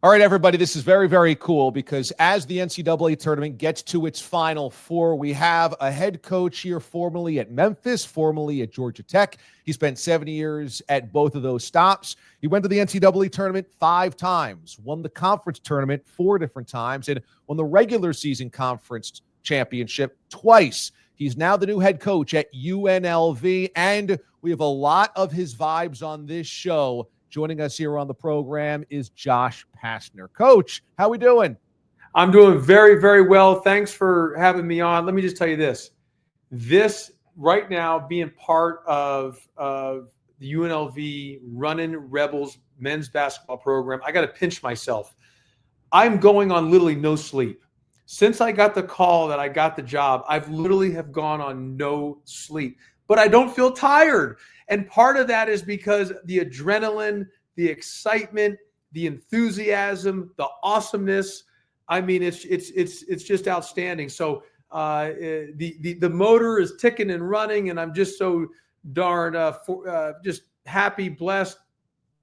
All right, everybody, this is very, very cool because as the NCAA tournament gets to its Final Four, we have a head coach here formerly at Memphis, formerly at Georgia Tech. He spent 7 years at both of those stops. He went to the NCAA tournament 5 times, won the conference tournament 4 different times, and won the regular season conference championship twice. He's now the new head coach at UNLV, and we have a lot of his vibes on this show. Joining us here on the program is Josh Pastner. Coach, how we doing? I'm doing very, very well. Thanks for having me on. Let me just tell you this. This right now, being part of the UNLV Running Rebels men's basketball program, I got to pinch myself. I'm going on literally no sleep. Since I got the call that I got the job, I've literally have gone on no sleep. But I don't feel tired. And part of that is because the adrenaline, the excitement, the enthusiasm, the awesomeness. I mean, it's just outstanding. So the motor is ticking and running, and I'm just so darn just happy, blessed,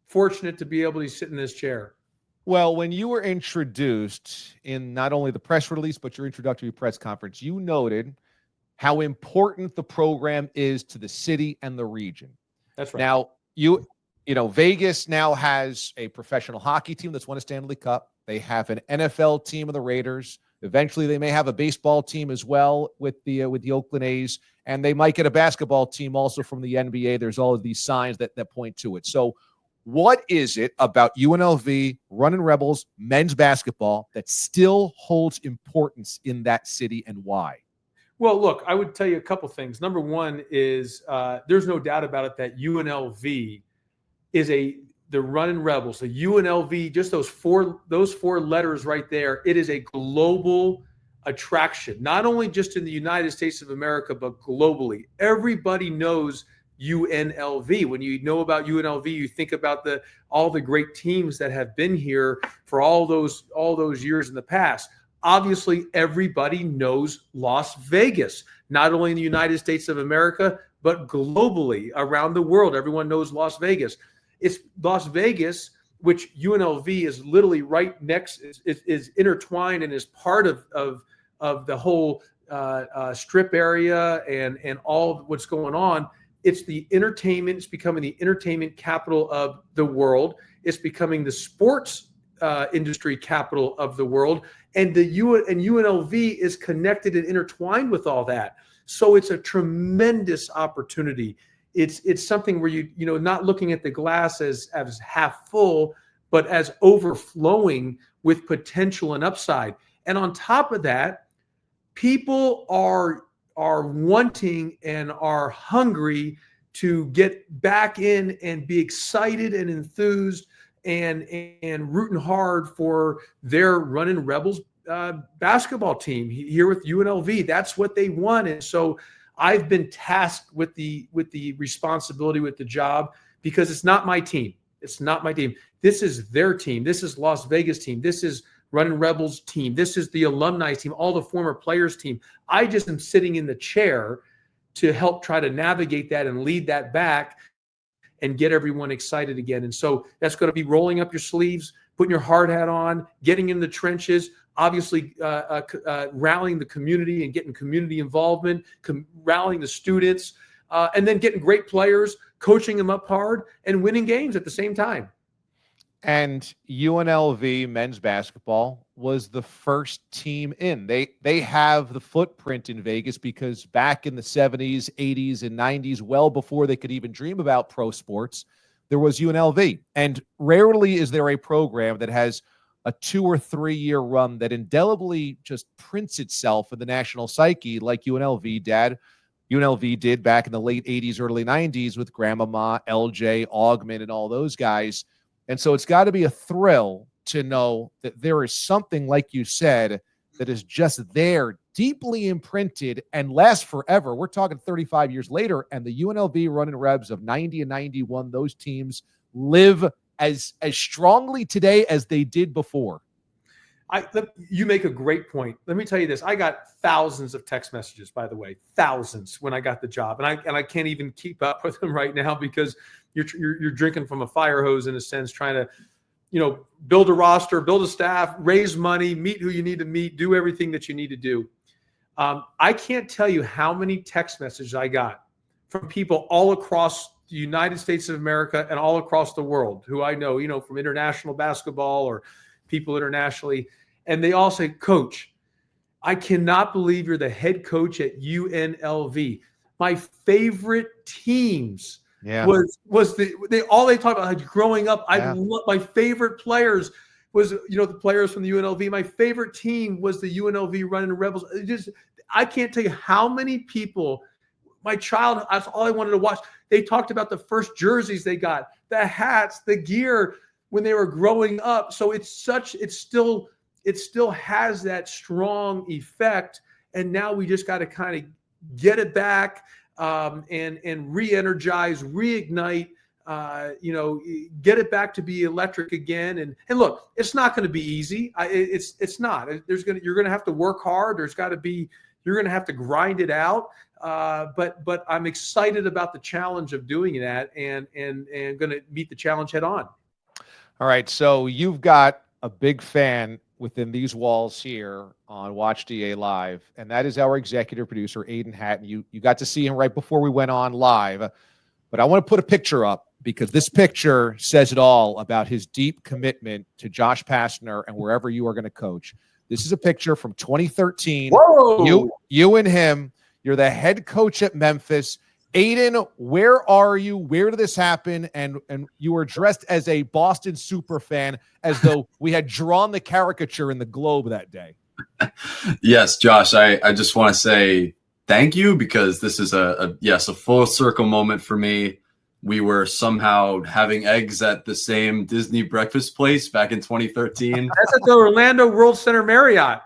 fortunate to be able to sit in this chair. Well, when you were introduced in not only the press release, but your introductory press conference, you noted how important the program is to the city and the region. That's right. Now, you know, Vegas now has a professional hockey team that's won a Stanley Cup. They have an NFL team of the Raiders. Eventually, they may have a baseball team as well with the Oakland A's, and they might get a basketball team also from the NBA. There's all of these signs that point to it. So what is it about UNLV, Running Rebels, men's basketball that still holds importance in that city, and why? Well, look, I would tell you a couple things. Number one is there's no doubt about it that UNLV is the Running Rebels. The UNLV, just those four letters right there, it is a global attraction, not only just in the United States of America, but globally. Everybody knows UNLV. When you know about UNLV, you think about all the great teams that have been here for all those years in the past. Obviously, everybody knows Las Vegas, not only in the United States of America, but globally around the world. Everyone knows Las Vegas. It's Las Vegas, which UNLV is literally right next, is intertwined and is part of the whole strip area and all what's going on. It's the entertainment. It's becoming the entertainment capital of the world. It's becoming the sports industry capital of the world. And UNLV is connected and intertwined with all that. So it's a tremendous opportunity. It's something where you not looking at the glass as half full, but as overflowing with potential and upside. And on top of that, people are wanting and are hungry to get back in and be excited and enthused and rooting hard for their Running Rebels basketball team here with UNLV. That's what they want. And so I've been tasked with the responsibility, with the job, because it's not my team. It's not my team. This is their team. This is Las Vegas team. This is Running Rebels team. This is the alumni team, all the former players team. I just am sitting in the chair to help try to navigate that and lead that back and get everyone excited again. And so that's going to be rolling up your sleeves, putting your hard hat on, getting in the trenches, obviously rallying the community and getting community involvement, rallying the students, and then getting great players, coaching them up hard, and winning games at the same time. And UNLV men's basketball was the first team in. They have the footprint in Vegas because back in the 70s, 80s, and 90s, well before they could even dream about pro sports, there was UNLV. And rarely is there a program that has a 2 or 3 year run that indelibly just prints itself in the national psyche like UNLV did back in the late 80s, early 90s with Grandmama, LJ, Augment, and all those guys. And so it's got to be a thrill to know that there is something, like you said, that is just there, deeply imprinted and lasts forever. We're talking 35 years later, and the UNLV Running Rebs of 90 and 91, those teams live as strongly today as they did before. You make a great point. Let me tell you this. I got thousands of text messages, by the way, thousands when I got the job. And I can't even keep up with them right now because you're drinking from a fire hose in a sense, trying to, build a roster, build a staff, raise money, meet who you need to meet, do everything that you need to do. I can't tell you how many text messages I got from people all across the United States of America and all across the world who I know, from international basketball or people internationally. And they all say, Coach, I cannot believe you're the head coach at UNLV. My favorite teams was all they talk about like, growing up. I love my favorite players was the players from the UNLV. My favorite team was the UNLV Running Rebels. I can't tell you how many people. My child, that's all I wanted to watch. They talked about the first jerseys they got, the hats, the gear when they were growing up. So it still has that strong effect. And now we just got to kind of get it back and re-energize, reignite, get it back to be electric again. And look, it's not going to be easy. It's not. You're going to have to work hard. You're going to have to grind it out. But I'm excited about the challenge of doing that and going to meet the challenge head on. All right. So you've got a big fan within these walls here on Watch D.A. Live, and that is our executive producer, Aidan Hatton. You got to see him right before we went on live, but I want to put a picture up because this picture says it all about his deep commitment to Josh Pastner and wherever you are going to coach. This is a picture from 2013. Whoa! You and him. You're the head coach at Memphis. Aidan, where are you? Where did this happen? And you were dressed as a Boston super fan, as though we had drawn the caricature in the Globe that day. Yes, Josh, I just want to say thank you because this is a full circle moment for me. We were somehow having eggs at the same Disney breakfast place back in 2013. That's at the Orlando World Center Marriott.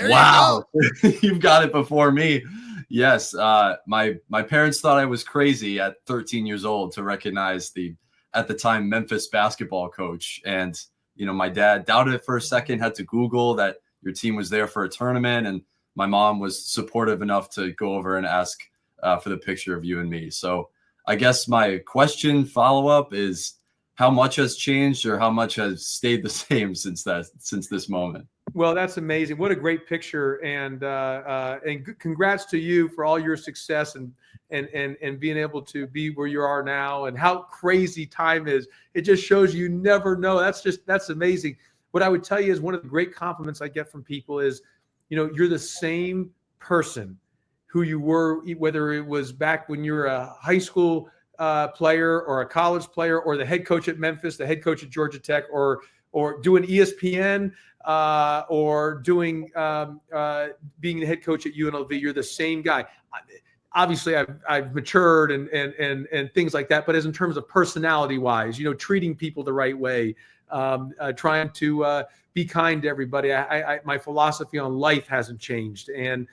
Wow. You've got it before me. Yes, my parents thought I was crazy at 13 years old to recognize the, at the time, Memphis basketball coach. And, my dad doubted it for a second, had to Google that your team was there for a tournament. And my mom was supportive enough to go over and ask for the picture of you and me. So I guess my question follow-up is how much has changed or how much has stayed the same since this moment? Well, that's amazing. What a great picture, and congrats to you for all your success and being able to be where you are now, and how crazy time is. It just shows you never know. That's amazing. What I would tell you is one of the great compliments I get from people is, you're the same person who you were, whether it was back when you were a high school player or a college player, or the head coach at Memphis, the head coach at Georgia Tech, or doing ESPN, or doing being the head coach at UNLV. You're the same guy. Obviously, I've matured and things like that. But as in terms of personality wise, treating people the right way, trying to be kind to everybody. My philosophy on life hasn't changed, and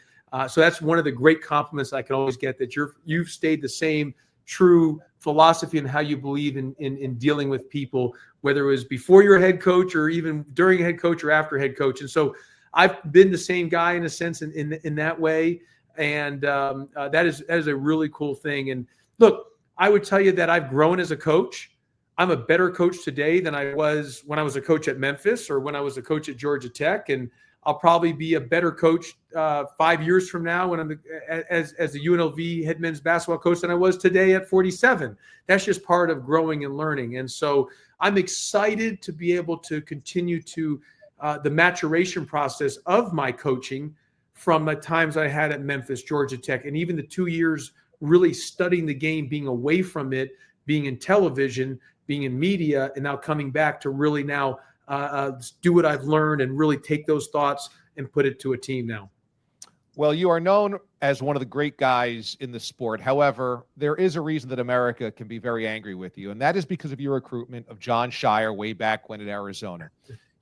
so that's one of the great compliments I can always get, that you've stayed the same true philosophy and how you believe in dealing with people, whether it was before you're a head coach or even during a head coach or after head coach. And so I've been the same guy in a sense in that way. And that is a really cool thing. And look, I would tell you that I've grown as a coach. I'm a better coach today than I was when I was a coach at Memphis or when I was a coach at Georgia Tech. And I'll probably be a better coach 5 years from now when I'm as the UNLV head men's basketball coach than I was today at 47. That's just part of growing and learning. And so I'm excited to be able to continue to the maturation process of my coaching from the times I had at Memphis, Georgia Tech, and even the 2 years really studying the game, being away from it, being in television, being in media, and now coming back to really now do what I've learned and really take those thoughts and put it to a team now. Well, you are known as one of the great guys in the sport. However, there is a reason that America can be very angry with you, and that is because of your recruitment of Jon Scheyer way back when at Arizona.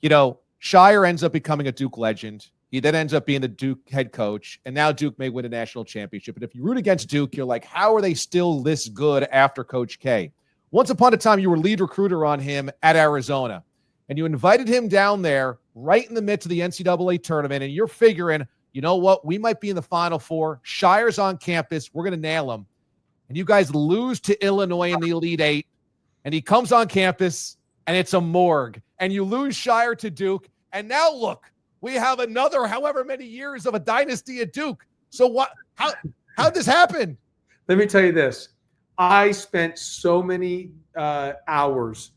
Scheyer ends up becoming a Duke legend. He then ends up being the Duke head coach, and now Duke may win a national championship. And if you root against Duke, you're like, how are they still this good after Coach K? Once upon a time, you were lead recruiter on him at Arizona, and you invited him down there right in the midst of the NCAA tournament, and you're figuring, you know what, we might be in the Final Four. Sheyer's on campus. We're going to nail him. And you guys lose to Illinois in the Elite Eight, and he comes on campus, and it's a morgue. and you lose Scheyer to Duke. And now look, we have another however many years of a dynasty at Duke. So what? How'd this happen? Let me tell you this. I spent so many hours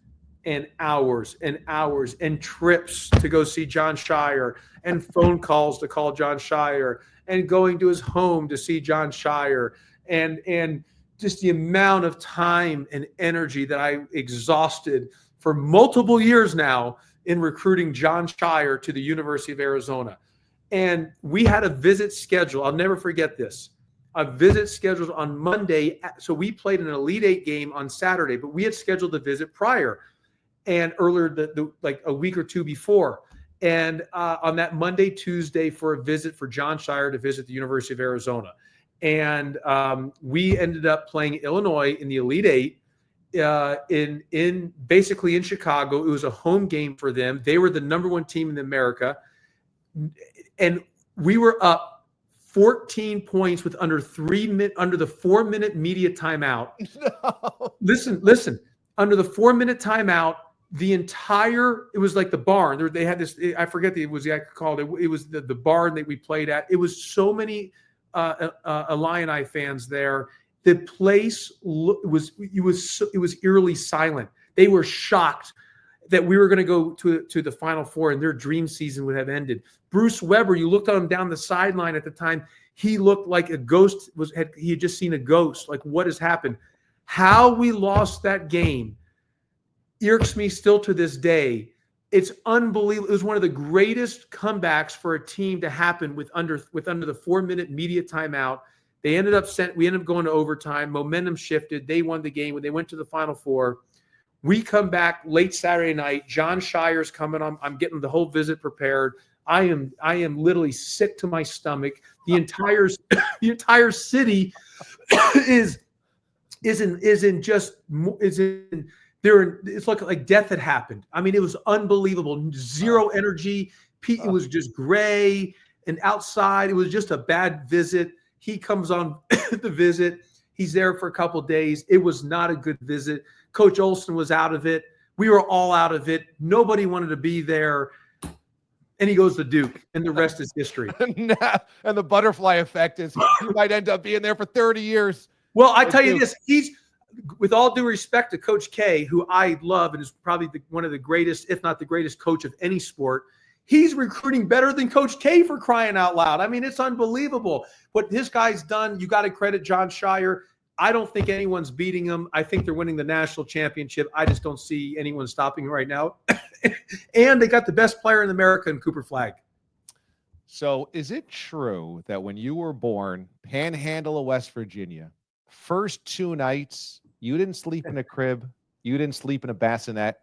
and hours and hours and trips to go see Jon Scheyer and phone calls to call Jon Scheyer and going to his home to see Jon Scheyer and just the amount of time and energy that I exhausted for multiple years now in recruiting Jon Scheyer to the University of Arizona. And we had a visit scheduled. I'll never forget this. A visit scheduled on Monday. So we played an Elite Eight game on Saturday, but we had scheduled a visit prior and earlier, like a week or two before. And on that Monday, Tuesday for a visit for Jon Scheyer to visit the University of Arizona. And we ended up playing Illinois in the Elite Eight in basically in Chicago. It was a home game for them. They were the number one team in America. And we were up 14 points with under the 4-minute media timeout. No. Listen, under the 4-minute timeout, it was like the barn. They had this, I forget it was called. It was the barn that we played at. It was so many Illini fans there. The place was eerily silent. They were shocked that we were going to go to the Final Four and their dream season would have ended. Bruce Weber, you looked at him down the sideline at the time. He looked like a ghost. He had just seen a ghost. Like, what has happened? How we lost that game irks me still to this day. It's unbelievable. It was one of the greatest comebacks for a team to happen with under the 4-minute media timeout. We ended up going to overtime. Momentum shifted. They won the game when they went to the Final Four. We come back late Saturday night. Jon Scheyer's coming on. I'm getting the whole visit prepared. I am literally sick to my stomach. The entire city is it's like death had happened. I mean, it was unbelievable. Zero energy. It was just gray and outside. It was just a bad visit. He comes on the visit. He's there for a couple of days. It was not a good visit. Coach Olson was out of it. We were all out of it. Nobody wanted to be there. And he goes to Duke, and the rest is history. And the butterfly effect is he might end up being there for 30 years. Well, I tell you this, he's, with all due respect to Coach K, who I love and is probably one of the greatest, if not the greatest coach of any sport, he's recruiting better than Coach K, for crying out loud. I mean, it's unbelievable what this guy's done. You got to credit Jon Scheyer. I don't think anyone's beating him. I think they're winning the national championship. I just don't see anyone stopping him right now. And they got the best player in America in Cooper Flagg. So is it true that when you were born, Panhandle of West Virginia, first 2 nights, you didn't sleep in a crib, you didn't sleep in a bassinet,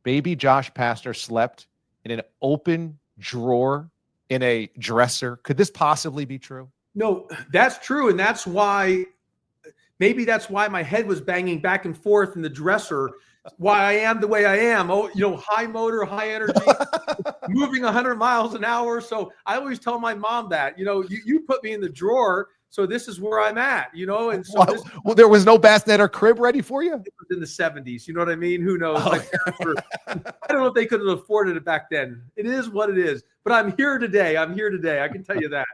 baby Josh Pastner slept in an open drawer in a dresser? Could this possibly be true? No, that's true. And that's why my head was banging back and forth in the dresser, why I am the way I am. Oh, high motor, high energy, moving 100 miles an hour. So I always tell my mom that, you put me in the drawer, so this is where I'm at, and so well, there was no bassinet or crib ready for you? It was in the 70s. You know what I mean? Who knows? I don't know if they could have afforded it back then. It is what it is. But I'm here today. I can tell you that.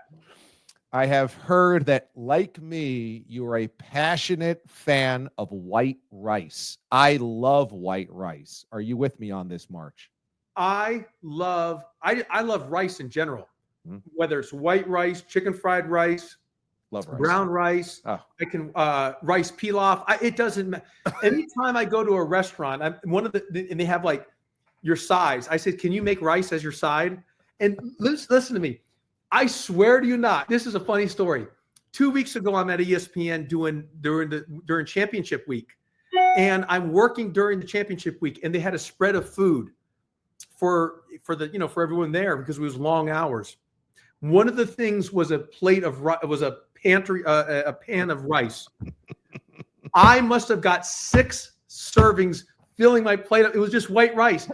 I have heard that, like me, you are a passionate fan of white rice. I love white rice. Are you with me on this, March? I love rice in general, whether it's white rice, chicken fried rice, love rice. Brown rice. Oh. I can rice pilaf. It doesn't matter. Anytime I go to a restaurant, and they have like your sides. I said, "Can you make rice as your side?" And listen to me. I swear to you not. This is a funny story. 2 weeks ago, I'm at ESPN during championship week, and I'm working during the championship week, and they had a spread of food for everyone there because it was long hours. One of the things was a pan of rice. I must have got 6 servings filling my plate up. It was just white rice,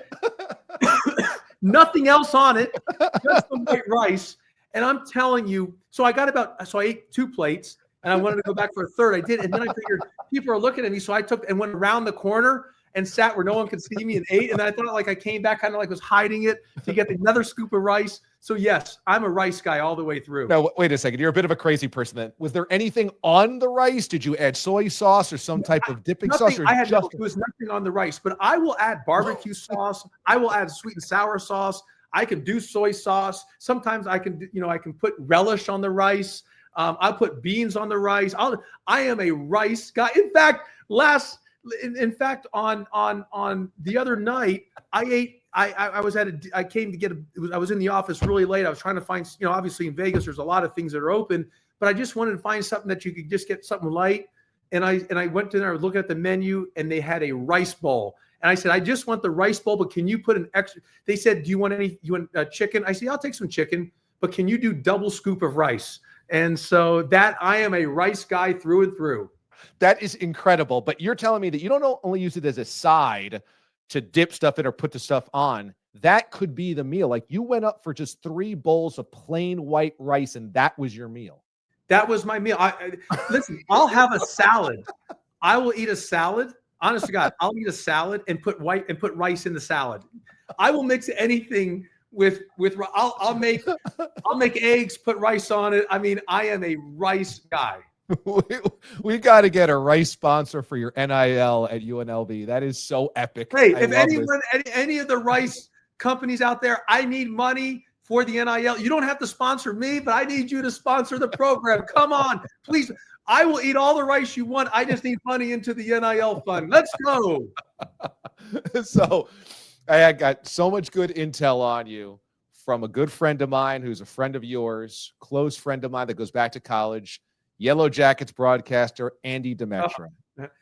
nothing else on it, just the white rice. And I'm telling you, so I ate 2 plates, and I wanted to go back for a third. I did, and then I figured people are looking at me, so I took and went around the corner, and sat where no one could see me and ate. And then I thought like I came back kind of like was hiding it to get another scoop of rice. So yes, I'm a rice guy all the way through. No, wait a second. You're a bit of a crazy person then. Was there anything on the rice? Did you add soy sauce or some type of dipping sauce? Or there was nothing on the rice, but I will add barbecue sauce. I will add sweet and sour sauce. I can do soy sauce. Sometimes I can, I can put relish on the rice. I'll put beans on the rice. I am a rice guy. In fact, on the other night, I was in the office really late. I was trying to find, obviously in Vegas, there's a lot of things that are open, but I just wanted to find something that you could just get something light. And I went to there, I was looking at the menu, and they had a rice bowl. And I said, I just want the rice bowl, but can you put an extra? They said, you want chicken? I said, I'll take some chicken, but can you do double scoop of rice? And so that I am a rice guy through and through. That is incredible. But you're telling me that you don't only use it as a side to dip stuff in or put the stuff on. That could be the meal. Like you went up for just 3 bowls of plain white rice, and that was your meal. That was my meal. Listen, I'll have a salad. I will eat a salad. Honest to God, I'll eat a salad and put rice in the salad. I will mix anything with I'll make eggs, put rice on it. I mean, I am a rice guy. We got to get a rice sponsor for your NIL at UNLV. That is so epic. Hey, if any of the rice companies out there, I need money for the NIL. You don't have to sponsor me, but I need you to sponsor the program. Come on, please. I will eat all the rice you want. I just need money into the NIL fund. Let's go. So I got so much good intel on you from a good friend of mine who's a friend of yours, close friend of mine that goes back to college, Yellow Jackets broadcaster, Andy Demetra.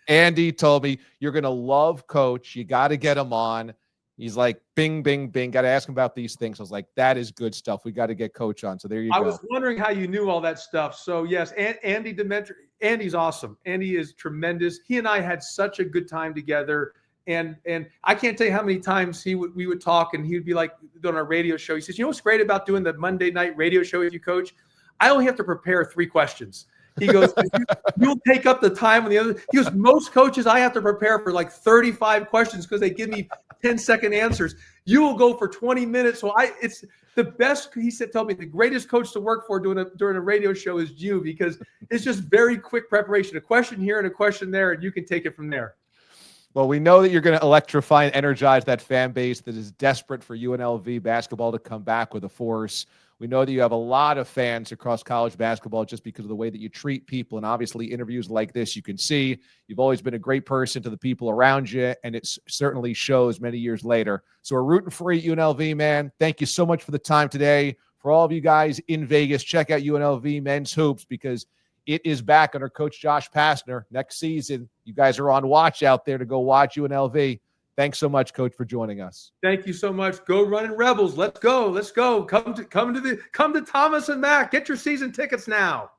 Andy told me, you're going to love Coach. You got to get him on. He's like, bing, bing, bing. Got to ask him about these things. I was like, that is good stuff. We got to get Coach on. So there you go. I was wondering how you knew all that stuff. So yes, Andy Demetra. Andy's awesome. Andy is tremendous. He and I had such a good time together. And I can't tell you how many times we would talk, and he would be like doing our radio show. He says, you know what's great about doing the Monday night radio show with you, Coach? I only have to prepare 3 questions. He goes, you'll take up the time on the other. He goes, most coaches, I have to prepare for like 35 questions because they give me 10-second answers. You will go for 20 minutes. So it's the best. He said, tell me the greatest coach to work for during a radio show is you, because it's just very quick preparation. A question here and a question there, and you can take it from there. Well, we know that you're going to electrify and energize that fan base that is desperate for UNLV basketball to come back with a force. We know that you have a lot of fans across college basketball just because of the way that you treat people. And obviously interviews like this, you can see you've always been a great person to the people around you, and it certainly shows many years later. So we're rooting for you, UNLV, man. Thank you so much for the time today. For all of you guys in Vegas, check out UNLV Men's Hoops, because it is back under Coach Josh Pastner next season. You guys are on watch out there to go watch UNLV. Thanks so much, Coach, for joining us. Thank you so much. Go Running Rebels. Let's go. Let's go. Come to Thomas and Mack. Get your season tickets now.